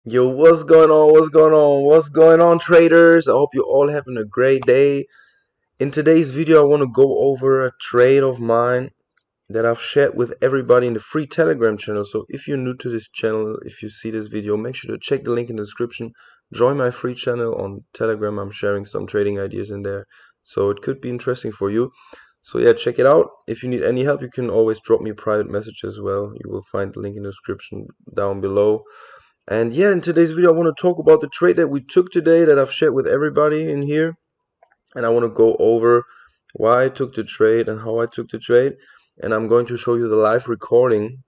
Yo, what's going on? What's going on? What's going on, traders? I hope you're all having a great day. In today's video, I want to go over a trade of mine that I've shared with everybody in the free Telegram channel. So if you're new to this channel, if you see this video, make sure to check the link in the description. Join my free channel on Telegram. I'm sharing some trading ideas in there. So it could be interesting for you. So yeah, check it out. If you need any help, you can always drop me a private message as well. You will find the link in the description down below. And yeah, in today's video, I want to talk about the trade that we took today that I've shared with everybody in here. And I want to go over why I took the trade and how I took the trade. And I'm going to show you the live recording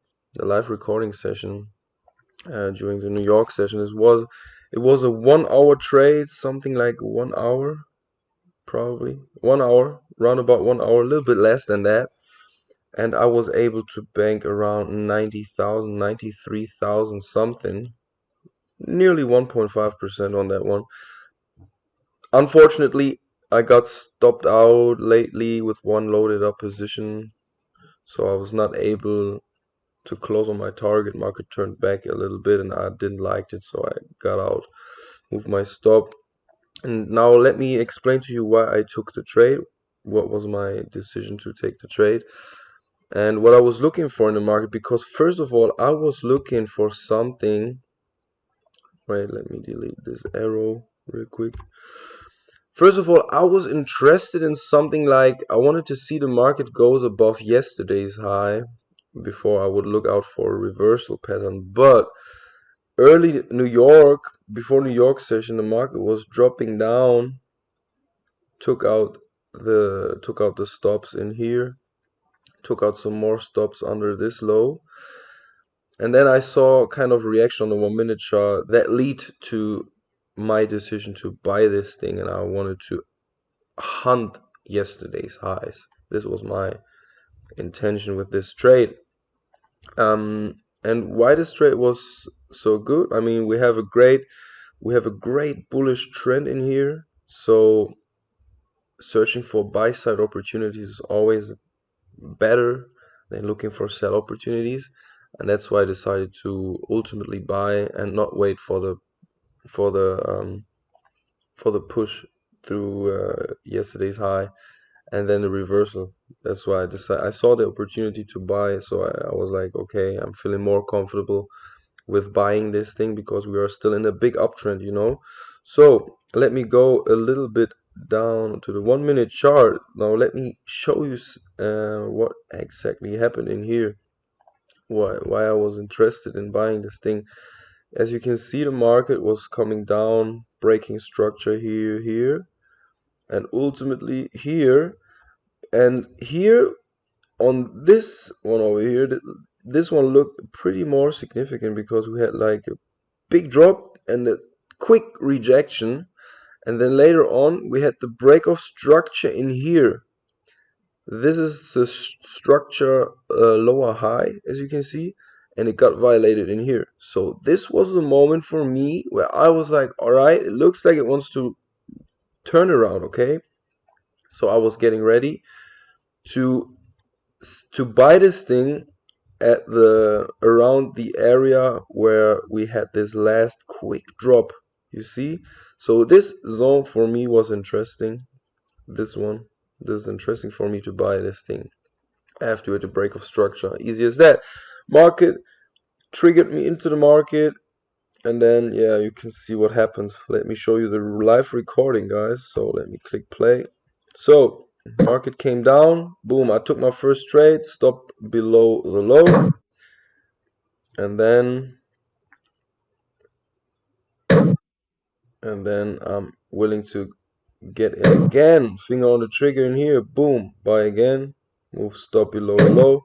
session during the New York session. It was a 1 hour trade, something like 1 hour, probably 1 hour, round about 1 hour, a little bit less than that. And I was able to bank around 90,000, 93,000 something, nearly 1.5% on that one. Unfortunately, I got stopped out lately with one loaded up position, so I was not able to close on my target. Market turned back a little bit and I didn't like it, so I got out, moved my stop. And now let me explain to you why I took the trade, what was my decision to take the trade, and what I was looking for in the market. Because first of all, I was looking for something. Wait, let me delete this arrow real quick. First of all, I was interested in something like I wanted to see the market goes above yesterday's high before I would look out for a reversal pattern. But early New York, before New York session, the market was dropping down, took out the stops in here, took out some more stops under this low. And then I saw kind of reaction on the 1 minute chart that lead to my decision to buy this thing, and I wanted to hunt yesterday's highs. This was my intention with this trade. And why this trade was so good? I mean, we have a great bullish trend in here. So searching for buy side opportunities is always better than looking for sell opportunities. And that's why I decided to ultimately buy and not wait for the for the um, for the push through yesterday's high and then the reversal. That's why I decided. I saw the opportunity to buy, so I was like, okay, I'm feeling more comfortable with buying this thing because we are still in a big uptrend, you know. So let me go a little bit down to the 1 minute chart. Now let me show you what exactly happened in here. Why I was interested in buying this thing. As you can see, the market was coming down, breaking structure here, and ultimately here. And here on this one over here, this one looked pretty more significant because we had like a big drop and a quick rejection, and then later on we had the break of structure in here. This is the structure lower high, as you can see, and it got violated in here. So this was the moment for me where I was like, all right, it looks like it wants to turn around, okay? So I was getting ready to buy this thing at the around the area where we had this last quick drop, you see. So this zone for me was interesting. This is interesting for me to buy this thing after the break of structure. Easy as that. Market triggered me into the market, and then yeah, you can see what happened. Let me show you the live recording, guys. So let me click play. So market came down, boom, I took my first trade, stopped below the low, and then I'm willing to get in again, finger on the trigger in here, boom, buy again, move stop below the low.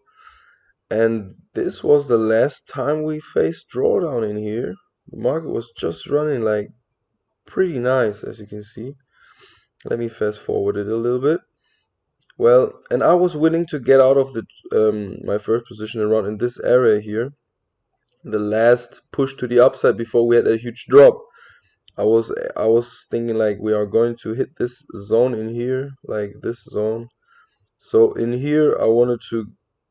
And this was the last time we faced drawdown in here. The market was just running like pretty nice, as you can see. Let me fast forward it a little bit. Well, and I was willing to get out of the my first position around in this area here, the last push to the upside before we had a huge drop. I was thinking like we are going to hit this zone in here, like this zone. So in here I wanted to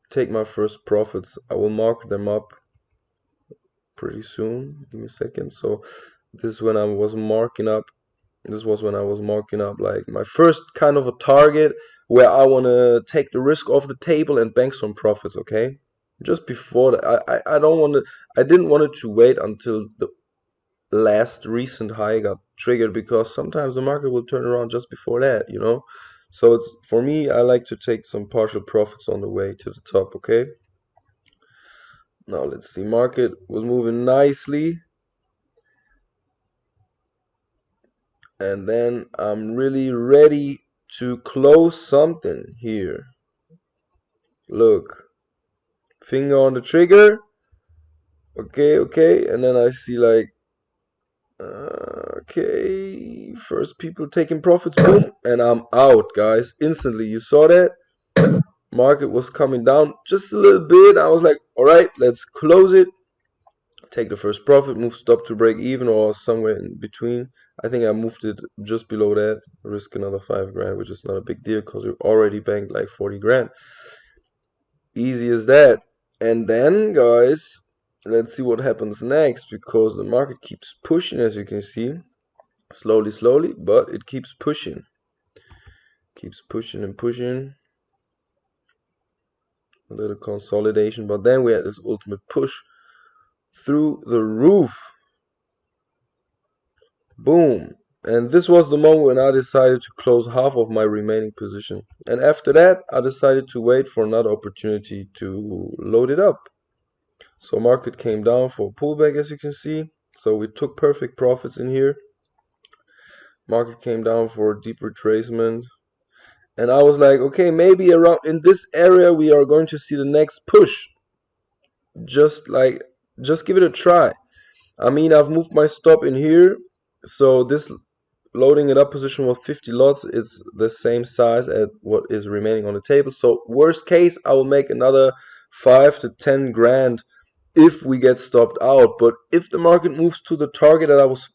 take my first profits. I will mark them up pretty soon. Give me a second. So this is when I was marking up. This was when I was marking up like my first kind of a target where I want to take the risk off the table and bank some profits. Okay, just before that, I don't want to. I didn't want it to wait until the last recent high got triggered, because sometimes the market will turn around just before that, you know. So it's, for me, I like to take some partial profits on the way to the top. Okay, now let's see. Market was moving nicely, and then I'm really ready to close something here. Look, finger on the trigger. Okay, and then I see like okay, first people taking profits, boom, and I'm out, guys, instantly. You saw that market was coming down just a little bit. I was like, all right, let's close it, take the first profit, move stop to break even or somewhere in between. I think I moved it just below that, risk another 5 grand, which is not a big deal because we already banked like 40 grand. Easy as that. And then, guys, let's see what happens next, because the market keeps pushing, as you can see, slowly, but it keeps pushing. Keeps pushing and pushing. A little consolidation, but then we had this ultimate push through the roof. Boom. And this was the moment when I decided to close half of my remaining position. And after that, I decided to wait for another opportunity to load it up. So market came down for a pullback, as you can see. So we took perfect profits in here. Market came down for a deep retracement. And I was like, okay, maybe around in this area we are going to see the next push. Just give it a try. I mean, I've moved my stop in here. So this loading it up position was 50 lots. It's the same size as what is remaining on the table. So worst case, I will make another 5 to 10 grand if we get stopped out. But if the market moves to the target that I was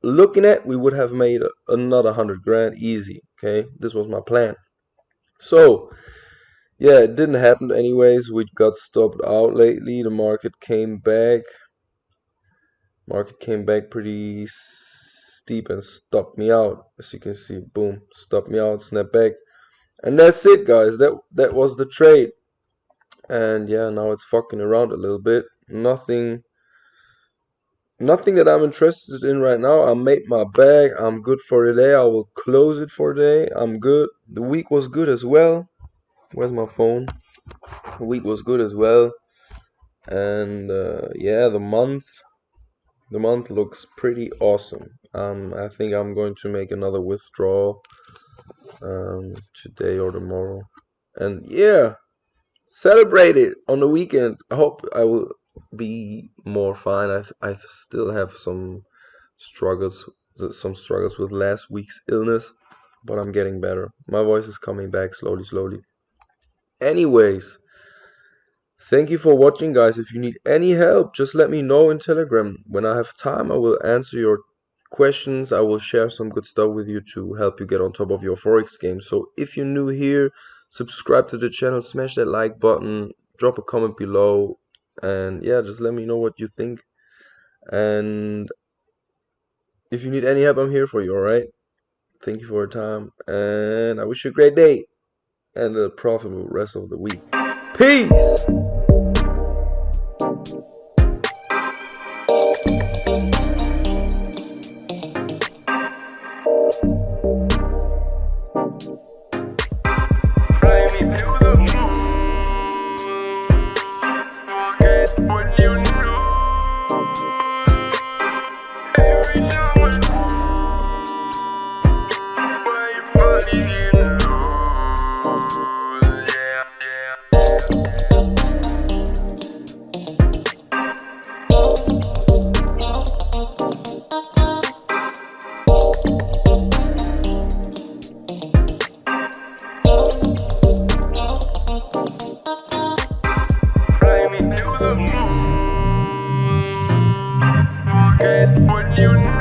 looking at, we would have made another 100 grand easy. Okay, this was my plan. So yeah, it didn't happen anyways. We got stopped out lately. The market came back. Market came back pretty steep and stopped me out. As you can see, boom, stopped me out, snap back. And that's it, guys. That was the trade. And yeah, now it's fucking around a little bit. Nothing that I'm interested in right now. I made my bag. I'm good for today. I will close it for today. I'm good. The week was good as well. Where's my phone? The week was good as well. And yeah, the month looks pretty awesome. I think I'm going to make another withdrawal today or tomorrow. And yeah, celebrate it on the weekend. I hope I will be more fine. I still have some struggles with last week's illness, but I'm getting better. My voice is coming back slowly. Anyways, thank you for watching, guys. If you need any help, just let me know in Telegram. When I have time, I will answer your questions. I will share some good stuff with you to help you get on top of your Forex game. So if you're new here, subscribe to the channel, smash that like button, drop a comment below, and yeah, just let me know what you think. And if you need any help, I'm here for you, alright? Thank you for your time, and I wish you a great day and a profitable rest of the week. Peace! When you